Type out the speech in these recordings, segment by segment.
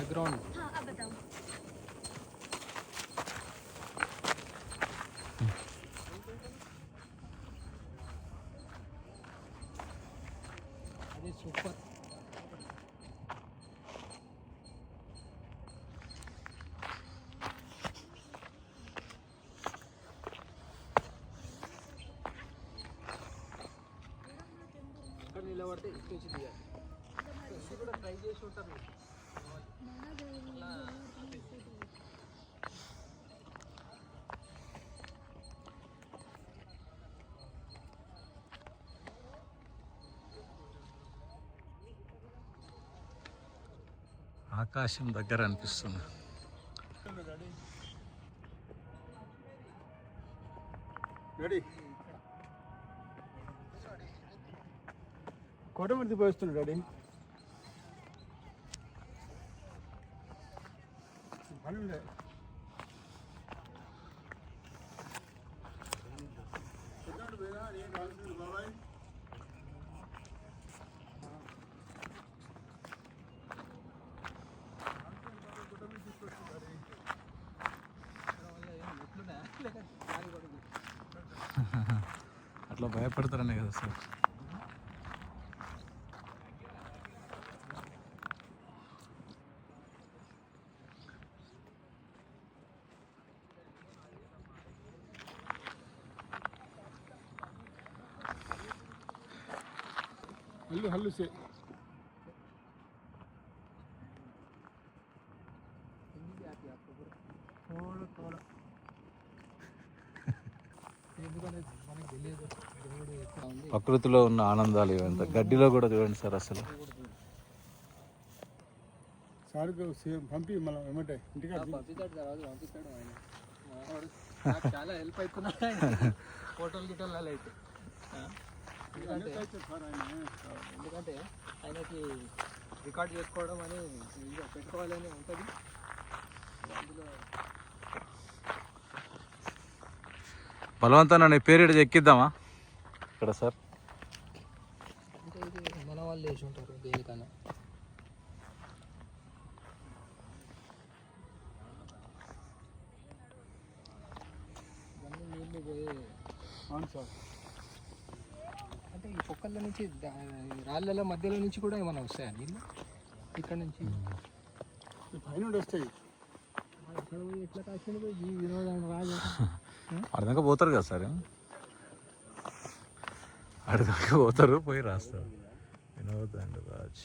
Background अरे super నిలబడితే ఇచ్చేసి తీయాలి ఇది కూడా ట్రై చేసి ఉంటారు ఆకాశం దగ్గర అనిపిస్తుంది. కోటమర్తి పోయిస్తున్నాడు డాడీ. పని ఉండే బాబాయ్ అట్లా భయపడతారనే కదా సార్. हल्लू हल्लू से ప్రకృతిలో ఉన్న ఆనందాలు ఇవంతా. గడ్డిలో కూడా చూడండి సార్ అసలు. సార్కు పంపి మళ్ళీ ఏమంటే ఇంటికి పంపిస్తాడు ఆయన చాలా హెల్ప్ అవుతున్నాడు ఫోటోలు గిటోలు అయితే ఎందుకంటే ఆయనకి రికార్డ్ చేసుకోవడం అని పెట్టుకోవాలని ఉంటుంది. అందులో బలవంతాన నీ పేరు ఎక్కిద్దామా ఇక్కడ సార్? అంటే ఇది మన వాళ్ళు వేసి ఉంటారు దేనికన్నా. ఇవన్నీ నీళ్ళు పోయే అవును సార్. అంటే ఈ పొక్కల నుంచి రాళ్ళ మధ్యలో నుంచి కూడా ఏమైనా వస్తాయా నీళ్ళు? ఇక్కడ నుంచి పైన వస్తాయి. అక్కడ పోయి ఎట్లా కాసింది పోయి ఈ వినోదం రాజు అర్థంగా పోతారు కదా సార్. అర్థంగా పోతారు పోయి రాస్తారు. వినోద్ అండ్ రాజ్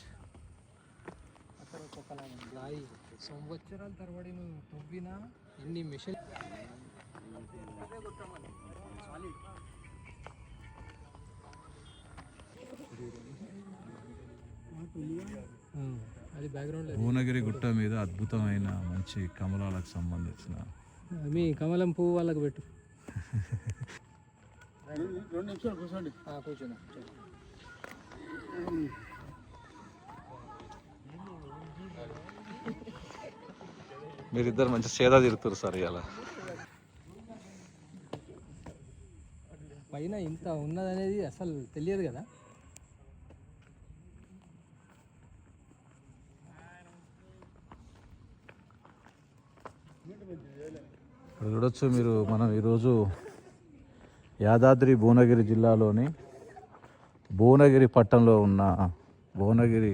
అక్కడ ఒక్కొక్క రాయి సంవత్సరాల తరబడి నువ్వు తవ్వినా ఎన్ని మిషన్ అది బ్యాక్గ్రౌండ్. భువనగిరి గుట్ట మీద అద్భుతమైన మంచి కమలాలకు సంబంధించిన మీ కమలం పువ్వు వాళ్ళకి పెట్టు. 2 నిమిషాలు కూర్చోండి. కూర్చున్నా. మీరిద్దరు మంచి సేదా తిరుగుతారు సార్ ఇలా. పైన ఇంత ఉన్నదనేది అసలు తెలియదు కదా. ఇక్కడ చూడొచ్చు మీరు. మనం ఈరోజు యాదాద్రి భువనగిరి జిల్లాలోని భువనగిరి పట్టణంలో ఉన్న భువనగిరి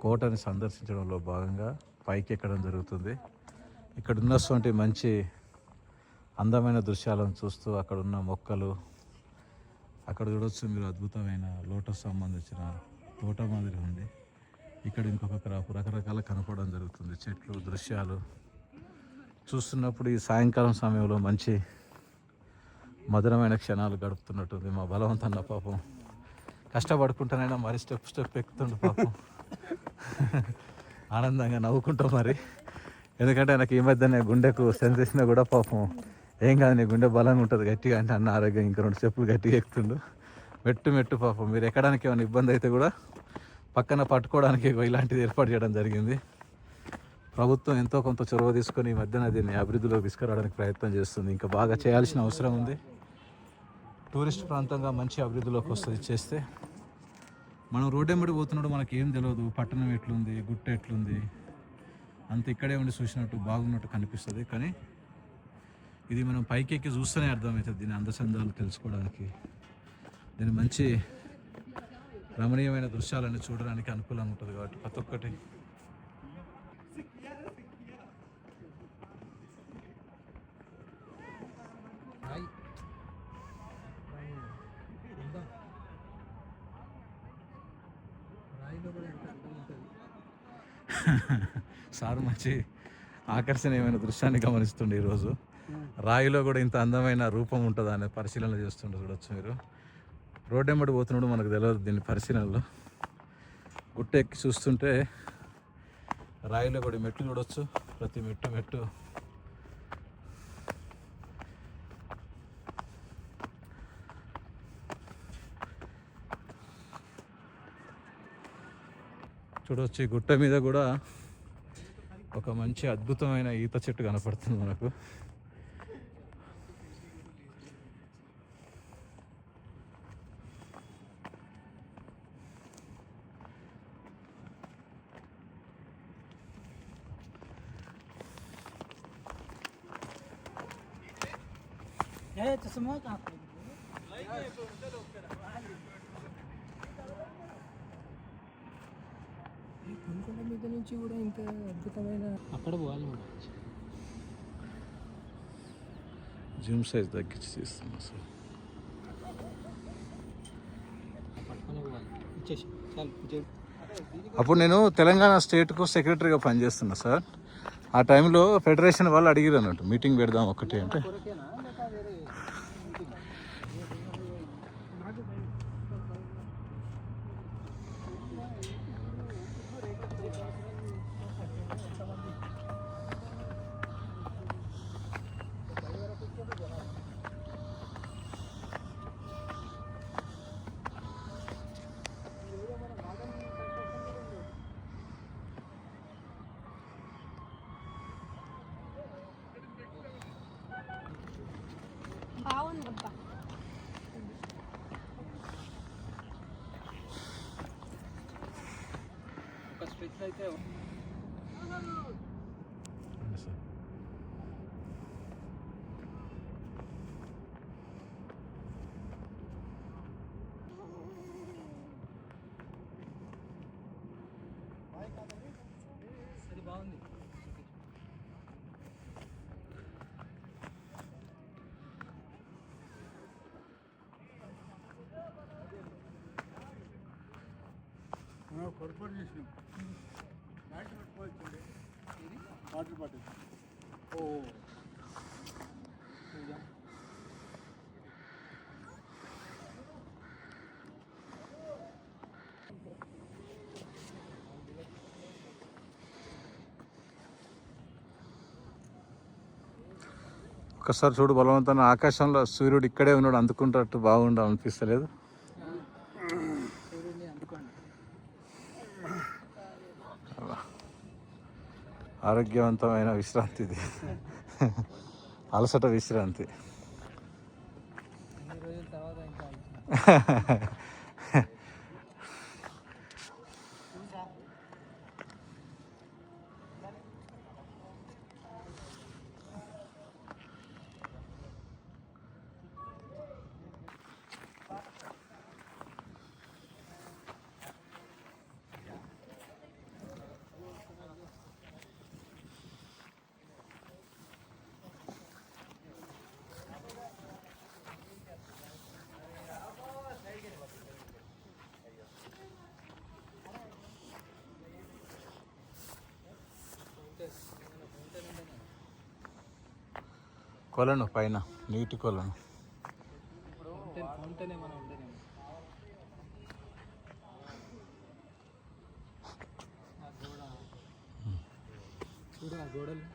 కోటని సందర్శించడంలో భాగంగా పైకి ఎక్కడం జరుగుతుంది. ఇక్కడ ఉన్నటువంటి మంచి అందమైన దృశ్యాలను చూస్తూ అక్కడ ఉన్న మొక్కలు, అక్కడ చూడొచ్చు మీరు అద్భుతమైన లోటస్ సంబంధించిన తోట మాదిరి ఉంది. ఇక్కడ ఇంకొక క్రాప్ రకరకాల కనపడడం జరుగుతుంది. చెట్లు, దృశ్యాలు చూస్తున్నప్పుడు ఈ సాయంకాలం సమయంలో మంచి మధురమైన క్షణాలు గడుపుతున్నట్టుంది. మా బలవంతన్న పాపం కష్టపడుకుంటానైనా మరి స్టెప్ ఎక్కుతుండు పాపం. ఆనందంగా నవ్వుకుంటాం మరి. ఎందుకంటే నాకు ఈ మధ్యనే గుండెకు సెన్సేషన్ కూడా పాపం ఏం కాదు నీ గుండె బలంగా ఉంటుంది గట్టిగా అంటే అన్న ఆరోగ్యం ఇంకా 2 స్టెప్పులు గట్టిగా ఎక్కుతుండు. మెట్టు పాపం. మీరు ఎక్కడానికి ఏమైనా ఇబ్బంది అయితే కూడా పక్కన పట్టుకోవడానికి ఇలాంటిది ఏర్పాటు చేయడం జరిగింది. ప్రభుత్వం ఎంతో కొంత చొరవ తీసుకొని ఈ మధ్యన దీన్ని అభివృద్ధిలోకి తీసుకురావడానికి ప్రయత్నం చేస్తుంది. ఇంకా బాగా చేయాల్సిన అవసరం ఉంది. టూరిస్ట్ ప్రాంతంగా మంచి అభివృద్ధిలోకి వస్తుంది చేస్తే. మనం రోడ్డు వెంబడి పోతున్నాడు మనకి ఏం తెలియదు. పట్టణం ఎట్లుంది, గుట్ట ఎట్లుంది, అంత ఇక్కడే ఉండి చూసినట్టు బాగున్నట్టు కనిపిస్తుంది. కానీ ఇది మనం పైకి ఎక్కి చూస్తేనే అర్థమవుతుంది దీని అందచందాలు తెలుసుకోవడానికి. దీని మంచి రమణీయమైన దృశ్యాలన్నీ చూడడానికి అనుకూలంగా ఉంటుంది కాబట్టి ప్రతి ఒక్కటి. సార్ మంచి ఆకర్షణీయమైన దృశ్యాన్ని గమనిస్తుండే ఈరోజు. రాయిలో కూడా ఇంత అందమైన రూపం ఉంటుందా అనే పరిశీలన చేస్తుండే చూడొచ్చు మీరు. రోడ్డు వెంబడి పోతున్నాడు మనకు తెలియదు దీని పరిశీలనలో. గుట్ట ఎక్కి చూస్తుంటే రాయిలో కూడా మెట్లు చూడొచ్చు. ప్రతి మెట్టు చూడవచ్చు. ఈ గుట్ట మీద కూడా ఒక మంచి అద్భుతమైన ఈత చెట్టు కనపడుతుంది మనకు. కొండ మీద నుంచి కూడా ఇంత అద్భుతమైన అక్కడ పోవాలి మనం. జూమ్ సైజ్ తగ్గించి తీస్తున్నా సార్. పట్టుకునే పోవాలి. ఇచ్చేసి చాలు. అప్పుడు నేను తెలంగాణ స్టేట్కు సెక్రటరీగా పనిచేస్తున్నా సార్. ఆ టైంలో ఫెడరేషన్ వాళ్ళు అడిగారు అన్నట్టు మీటింగ్ పెడదాం ఒకటి అంటే. బాగుందబ్బా. ఒక స్ట్రెచ్ అయితే అది బాగుంది. పొరపాటు చేసినాం. బ్యాట్ పెట్టుకోవచ్చండి. Water bottle. ఓ ఒకసారి చూడు బలవంతాన్ని ఆకాశంలో సూర్యుడు ఇక్కడే ఉన్నాడు అందుకుంటట్టు బాగుండు అనిపిస్తలేదు. ఆరోగ్యవంతమైన విశ్రాంతి ఇది. అలసట విశ్రాంతి. కొలను పైన నీటి కొలను. ఫౌంటైన్ ఏమైనా ఉండేనేమో. చూడు ఆ గోడలు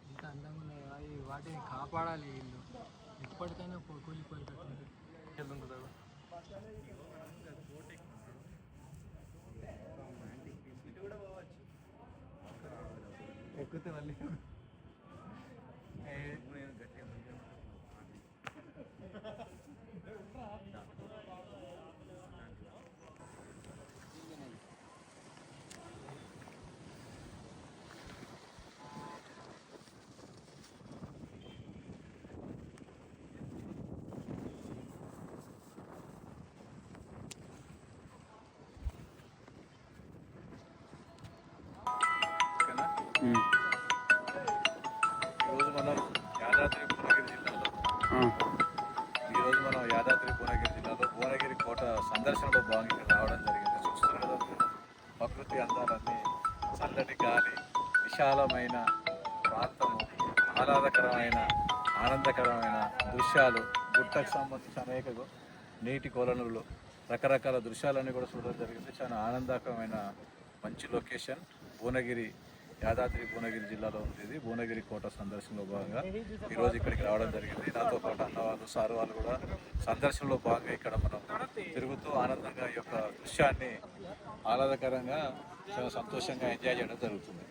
ఎంత అందంగా ఉన్నాయి. అవి వాటిని కాపాడాలి వీళ్ళు. ఎప్పటికైనా కూలిపోయేటట్టు. ఎక్కితే మళ్ళీ ఈరోజు మనం యాదాద్రి భువనగిరి జిల్లాలో భువనగిరి కోట సందర్శనలో భాగంగా ఇక్కడ రావడం జరిగింది. చూస్తున్నారు కదా మీరు, ప్రకృతి అందాలన్నీ, చల్లటి గాలి, విశాలమైన ప్రాంతము, ఆహ్లాదకరమైన ఆనందకరమైన దృశ్యాలు, గుట్టకు సంబంధించిన అనేక నీటి కొలనులు, రకరకాల దృశ్యాలన్నీ కూడా చూడడం జరిగింది. చాలా ఆనందకరమైన మంచి లొకేషన్. భువనగిరి, యాదాద్రి భువనగిరి జిల్లాలో ఉంది. ఇది భువనగిరి కోట సందర్శనలో భాగంగా ఈరోజు ఇక్కడికి రావడం జరిగింది. నాతో పాటు అన్నవాళ్ళు, సార్ వాళ్ళు కూడా సందర్శనలో భాగంగా ఇక్కడ మనం తిరుగుతూ ఆనందంగా ఈ యొక్క దృశ్యాన్ని ఆహ్లాదకరంగా చాలా సంతోషంగా ఎంజాయ్ చేయడం జరుగుతుంది.